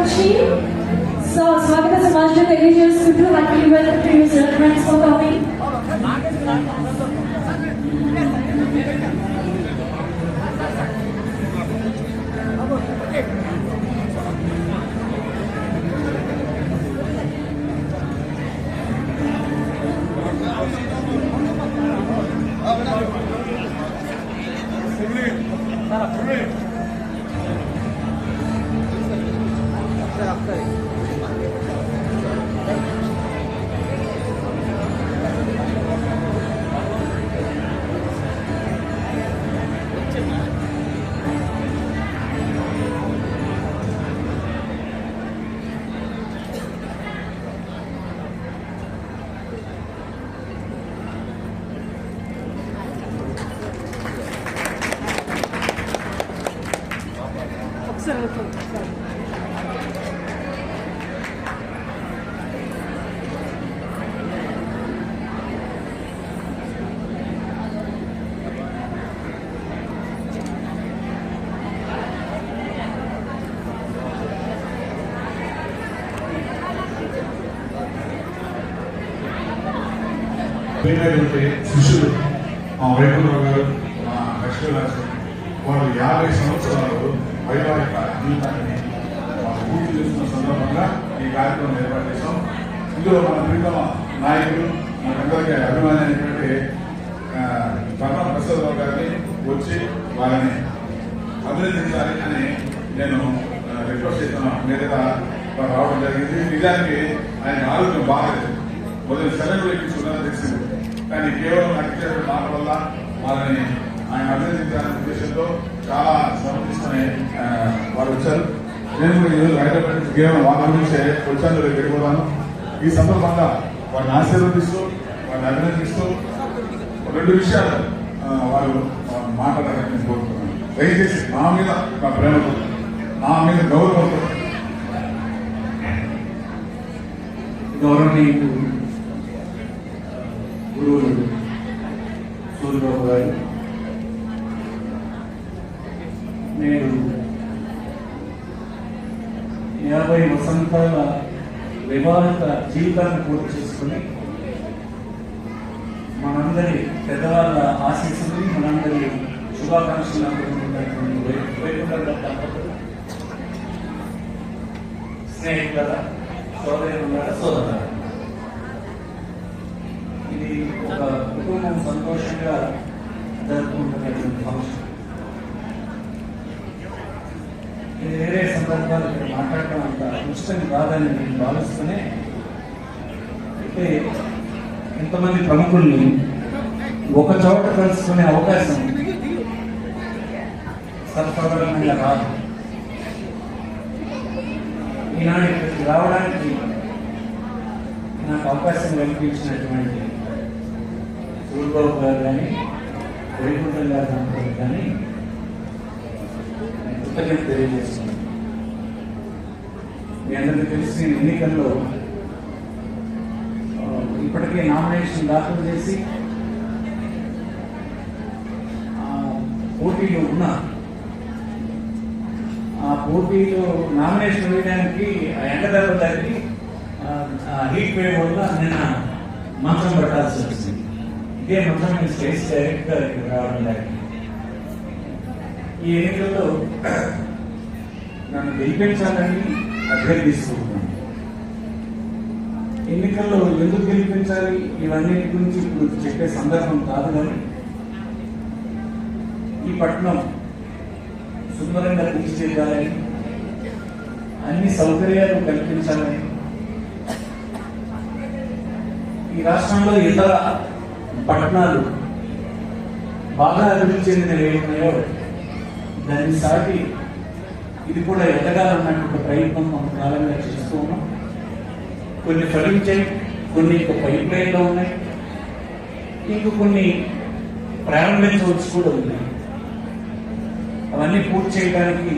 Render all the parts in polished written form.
వచ్చి స్వాగత సమాజంలో తెలియజేసుకుంటూ happy welcome to you sir. Thanks for coming. శిష్యులు మా వైకుంఠరావు గారు, మా లక్ష్మీరాజు వాళ్ళు 50 సంవత్సరాలు వైవాహిక జీవితాన్ని పూర్తి చేస్తున్న సందర్భంగా ఈ కార్యక్రమం ఏర్పాటు చేశాం. ఇందులో మన ప్రీతమ నాయకులు మనకందరికీ అభిమాని అయినటువంటి ధర్మ ప్రసాదరావు గారిని వచ్చి వారిని అభినందించాలి అని నేను రిక్వెస్ట్ చేస్తున్నా. మీదగా రావడం జరిగింది. నిజానికి ఆయన ఆరోగ్యం బాగలేదు, మొదటి సెలవు ఎక్కించుకున్నారని తెలిసింది. కానీ కేవలం అధికారుల మాట వల్ల వారిని ఆయన అభినందించాలనే ఉద్దేశంతో చాలా సమర్థిస్తూనే వారు వచ్చారు. నేను కూడా ఈరోజు హైదరాబాద్ నుంచి కేవలం వాళ్ళ గురించే వచ్చాను, రేపు వెళ్ళిపోతాను. ఈ సందర్భంగా వారిని ఆశీర్వదిస్తూ వారిని అభినందిస్తూ 2 విషయాలు వారు మాట్లాడాలని కోరుతున్నాను. దయచేసి నా మీద నా ప్రేమతో, నా మీద గౌరవంతో గౌరవనీయులు గురువులు సూర్యబాబు గారు, నేను 50 వసంతాల వివాహిత జీవితాన్ని పూర్తి చేసుకుని మనందరి పెద్దవాళ్ళ ఆశీస్సులు, మనందరి శుభాకాంక్షలు అందుకున్నటువంటి స్నేహితుల సోదరుల ఇది ఒక కుటుంబం సంతోషంగా జరుపుకుంటున్నటువంటి ఫంక్షన్. ఇది వేరే సందర్భాలు ఇక్కడ మాట్లాడటం అంత ఉచితం కాదని నేను భావిస్తూనే, అయితే ఎంతమంది ప్రముఖుల్ని ఒక చోట కలుసుకునే అవకాశం సర్వసాధారణంగా రాదు. ఈనాడు ఇక్కడికి రావడానికి నాకు అవకాశం కల్పించినటువంటి సూర్యబాబు గారు కానీ, వైకుంఠం గారు కానీ కృతజ్ఞత తెలియజేస్తున్నాను. మీ అందరికీ తెలిసి ఎన్నికల్లో ఇప్పటికే నామినేషన్ దాఖలు చేసి పోటీలో ఉన్న ఆ పోటీలో నామినేషన్ వేయడానికి ఎండదెబ్బ తగ్గి హీట్ వేవ్ వల్ల నిన్న మంచం పట్టాల్సి వచ్చింది. ఇదే మంచం నేను స్టేజ్ డైరెక్ట్ గా ఇక్కడ రావడం లేదు. ఈ ఎన్నికల్లో నన్ను గెలిపించాలని అభ్యర్థిస్తున్నాను. ఎన్నికల్లో ఎందుకు గెలిపించాలి ఇవన్నీ గురించి ఇప్పుడు చెప్పే సందర్భం కాదు, కానీ ఈ పట్టణం సుందరంగా తీర్చిదిద్దాలని, అన్ని సౌకర్యాలు కల్పించాలని, ఈ రాష్ట్రంలో ఇతర పట్టణాలు బాగా అభివృద్ధి చెందినవి ఏమున్నాయో దాన్ని సాటి ఇది కూడా ఎదగాలన్నటువంటి ప్రయత్నం మనం కాలంగా చేస్తూ ఉన్నాం. కొన్ని ఫలించాయి, కొన్ని ఇంకా పైప్ లైన్లో ఉన్నాయి, ఇంక కొన్ని ప్రారంభించవచ్చు కూడా ఉన్నాయి. అవన్నీ పూర్తి చేయడానికి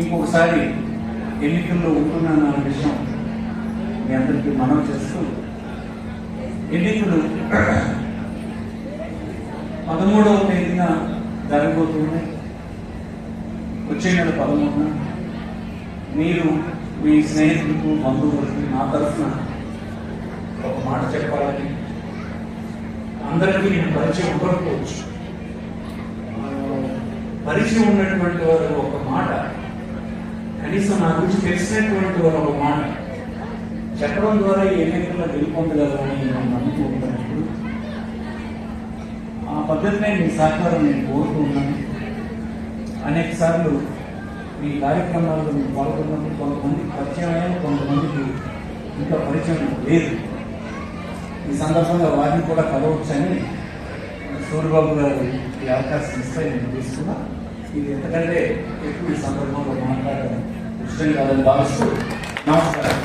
ఇంకొకసారి ఎన్నికల్లో ఉంటున్నాను అనే విషయం మీ అందరికీ మనం చేస్తూ, ఎన్నికలు 13వ తేదీన జరగబోతున్నాయి. వచ్చే నెల 13న మీరు మీ స్నేహితులకు బంధువులకి నా తరఫున ఒక మాట చెప్పాలని, అందరికీ నేను పరిచయం ఉండకపోవచ్చు, పరిచయం ఉన్నటువంటి వారు ఒక మాట, కనీసం నా గురించి తెలిసినటువంటి వారు ఒక మాట చెప్పడం ద్వారా ఈ ఎన్నికల్లో గెలుపొందగలరని నేను నమ్ముకుంటున్నప్పుడు ఆ పద్ధతినే మీ సహకారం నేను కోరుతూ ఉన్నాను. అనేక సార్లు ఈ కార్యక్రమాల్లో మీరు పాల్గొన్నప్పుడు కొంతమందికి పరిచయం అయ్యాను, కొంతమందికి ఇంకా పరిచయం లేదు. ఈ సందర్భంగా వారిని కూడా కలవచ్చని సూర్యబాబు గారు ఈ అవకాశం ఇస్తే నేను తీసుకున్నా. ఇది ఎందుకంటే ఎక్కువ ఈ సందర్భంలో మాట్లాడడం ఇష్టం కాదని భావిస్తూ నమస్కారం.